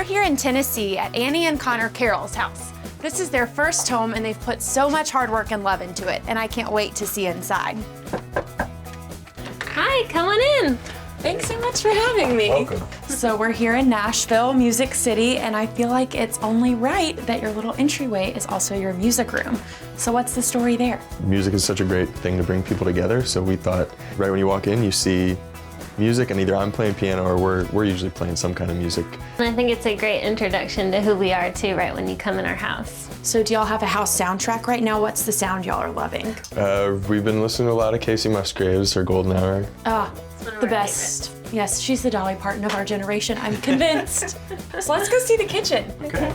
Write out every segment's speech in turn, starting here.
here in Tennessee at Annie and Connor Carroll's house. This is their first home and they've put so much hard work and love into it, and I can't wait to see inside. Hi, come on in. Thanks so much for having me. Welcome. So we're here in Nashville, Music City, and I feel like it's only right that your little entryway is also your music room. So what's the story there? Music is such a great thing to bring people together, so we thought right when you walk in, you see music, and either I'm playing piano or we're usually playing some kind of music. And I think it's a great introduction to who we are too, right when you come in our house. So do y'all have a house soundtrack right now? What's the sound y'all are loving? We've been listening to a lot of Casey Musgraves, her Golden Hour. Ah, the best. Yes, she's the Dolly Parton of our generation, I'm convinced. So let's go see the kitchen. Okay.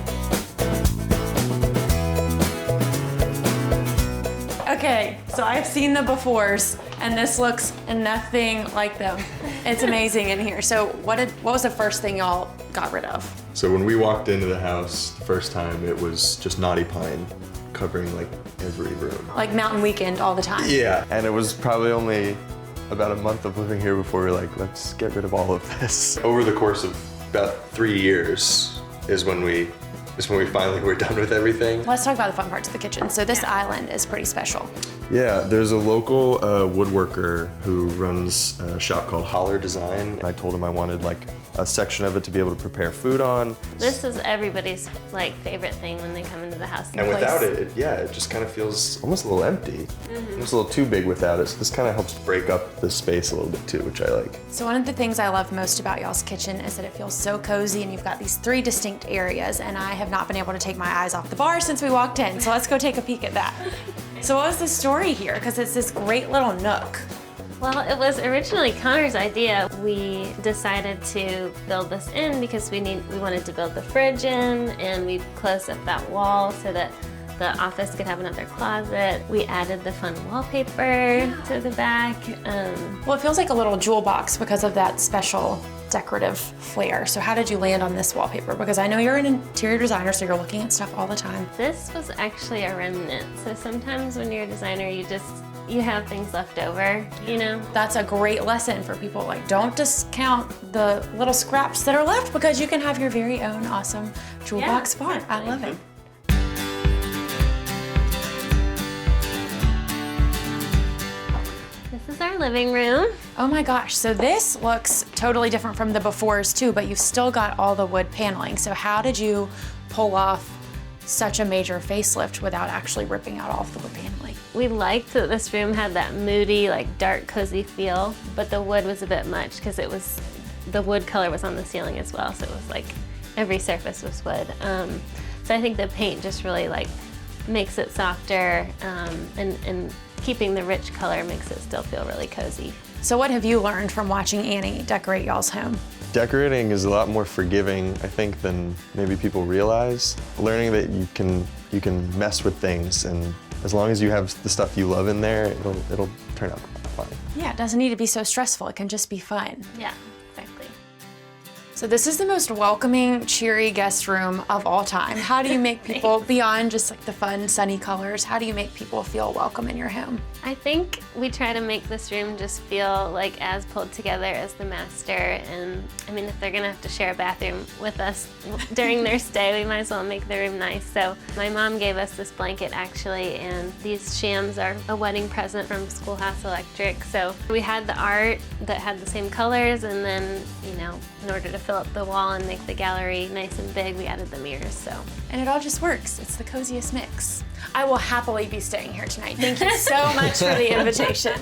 Okay, so I've seen the befores, and this looks nothing like them. It's amazing in here. So what was the first thing y'all got rid of? So when we walked into the house the first time, it was just knotty pine covering like every room. Like Mountain Weekend all the time. Yeah, and it was probably only about a month of living here before we were like, let's get rid of all of this. Over the course of about 3 years is when we finally were done with everything. Let's talk about the fun parts of the kitchen. So this island is pretty special. Yeah, there's a local woodworker who runs a shop called Holler Design. I told him I wanted like a section of it to be able to prepare food on. This is everybody's like favorite thing when they come into the house. And without it, it just kind of feels almost a little empty. Almost a little too big without it. So this kind of helps break up the space a little bit too, which I like. So one of the things I love most about y'all's kitchen is that it feels so cozy, and you've got these 3 distinct areas, and I have not been able to take my eyes off the bar since we walked in. So let's go take a peek at that. So what was the story here? Because it's this great little nook. Well, it was originally Connor's idea. We decided to build this in because we wanted to build the fridge in, and we closed up that wall so that the office could have another closet. We added the fun wallpaper to the back. Well, it feels like a little jewel box because of that special decorative flair. So how did you land on this wallpaper? Because I know you're an interior designer, so you're looking at stuff all the time. This was actually a remnant. So sometimes when you're a designer, you have things left over, you know? That's a great lesson for people. Like, don't discount the little scraps that are left, because you can have your very own awesome jewel box bar. Exactly. I love it. This is our living room. Oh my gosh, so this looks totally different from the befores too, but you've still got all the wood paneling. So how did you pull off such a major facelift without actually ripping out all of the wood paneling? We liked that this room had that moody, like dark, cozy feel, but the wood was a bit much because the wood color was on the ceiling as well, so it was like every surface was wood. So I think the paint just really like makes it softer, and keeping the rich color makes it still feel really cozy. So what have you learned from watching Annie decorate y'all's home? Decorating is a lot more forgiving, I think, than maybe people realize. Learning that you can mess with things, and as long as you have the stuff you love in there, it'll turn out fine. Yeah, it doesn't need to be so stressful. It can just be fun. Yeah, exactly. So this is the most welcoming, cheery guest room of all time. How do you make people, beyond just like the fun, sunny colors, how do you make people feel welcome in your home? I think we try to make this room just feel like as pulled together as the master. And I mean, if they're gonna have to share a bathroom with us during their stay, we might as well make the room nice. So my mom gave us this blanket actually, and these shams are a wedding present from Schoolhouse Electric. So we had the art that had the same colors, and then, you know, in order to fill up the wall and make the gallery nice and big, we added the mirrors, so. And it all just works. It's the coziest mix. I will happily be staying here tonight. Thank you so much for the invitation.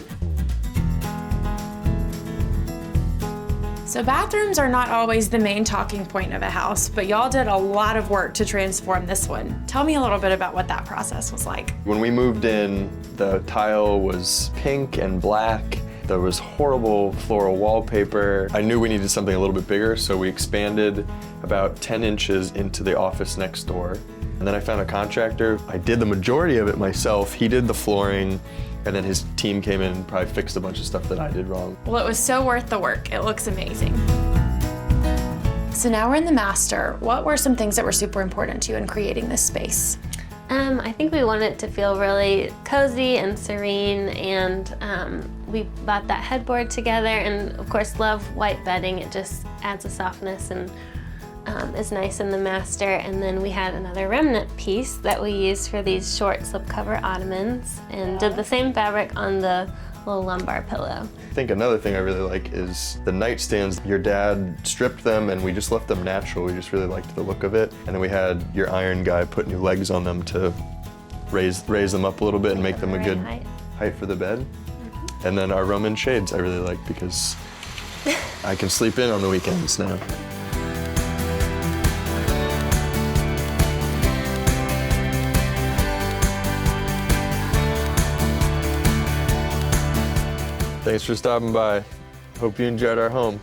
So bathrooms are not always the main talking point of a house, but y'all did a lot of work to transform this one. Tell me a little bit about what that process was like. When we moved in, the tile was pink and black. There was horrible floral wallpaper. I knew we needed something a little bit bigger, so we expanded about 10 inches into the office next door. And then I found a contractor. I did the majority of it myself. He did the flooring, and then his team came in and probably fixed a bunch of stuff that I did wrong. Well, it was so worth the work. It looks amazing. So now we're in the master. What were some things that were super important to you in creating this space? I think we wanted it to feel really cozy and serene, and we bought that headboard together, and of course love white bedding. It just adds a softness, and is nice in the master. And then we had another remnant piece that we used for these short slipcover ottomans and did the same fabric on the little lumbar pillow. I think another thing I really like is the nightstands. Your dad stripped them and we just left them natural. We just really liked the look of it. And then we had your iron guy put new legs on them to raise them up a little bit and make them a good height for the bed. And then our Roman shades I really like because I can sleep in on the weekends now. Thanks for stopping by. Hope you enjoyed our home.